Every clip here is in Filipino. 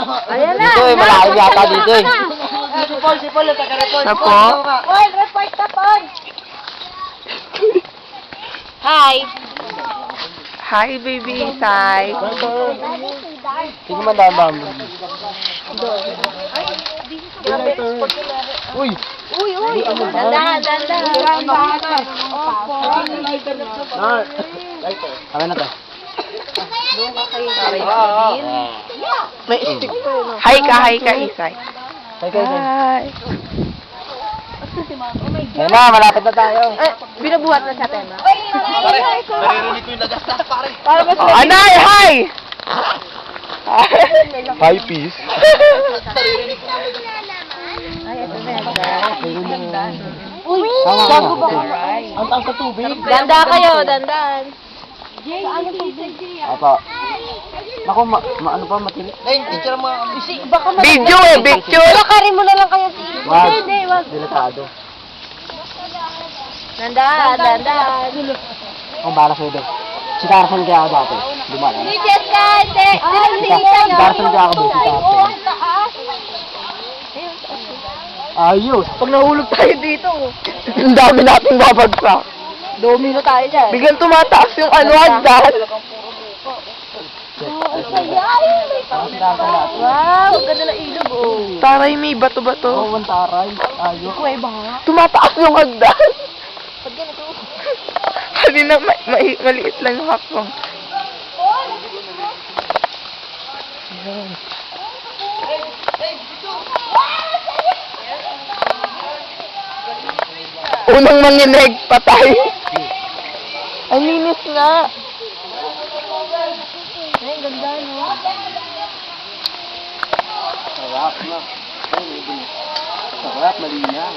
Ayan na. Dito eh, malalim yata dito eh. Sipol, taga-report. Apo? Paul, report ka, Paul. Hi. Hi, baby Isay. Sige man dahil ba? Uy! Uy. Dandahan. Kami na to. May stick pa yun. Hi ka, Isay. Hi. Ayan na, malapit na tayo. Binubuhat na sa tema. Naririnig ko yung nagastas, pare. Oh, Anay, hi! Hi, peace. Ay, ito na. Uy, bago ba? Ang taas sa tubig. Danda kayo, dandan. Apo. Naku, ano pa matili? Ay, picture mo. Video eh, picture. Lakarin mo na lang kayo si... Wag. Wag. Delikado. Dandan. Ang bala sa'yo doon. Si Carson kaya ako dati. Dumaan. Si Jessica, Si Carson kaya ako doon. Si Carson. Ayos. Pag nahulog tayo dito, ang dami nating babagsak. Domino tayo dyan. Biglang tumataas yung hagdan. Parang si Carson dati. Wow, ganda na ilog, oh. Taray, may bato-bato. Oo, ang taray. Ayos. Kuweba nga. Tumataas yung hagdan. Pag ganito. Kanina, maliit lang yung hakbang. Unang manginig, patay. Ang linis nga. Ay, ganda, no? Sarap na. Sarap, malinaw.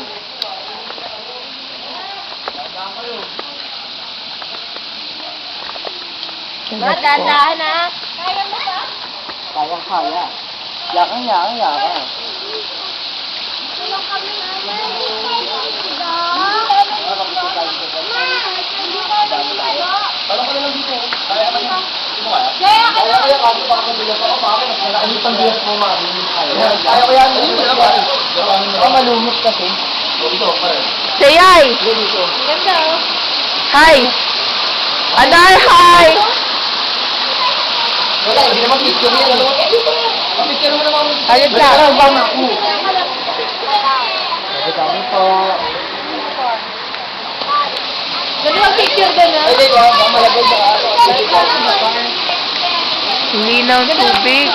Dandahan, ha? Kayang-kaya. Yakang. Parang ko na lang dito. Kaya ka na. Kaya kaya kasi baka mabilang ako. Baka mas malaki yung pang-bilas mo, mami. Kaya ko yan. Baka malumot kasi. Dito, pare. Sayay! Dito. Ganda, oh. Hi! Anay, hi! Wala, hindi naman picture yan. Ano? Picture mo naman. Ayun ka. Bang ako. Sabi kami po. Ganda yung picture doon, ha? Ay, dito. Baka malagay na. Linaw tubig.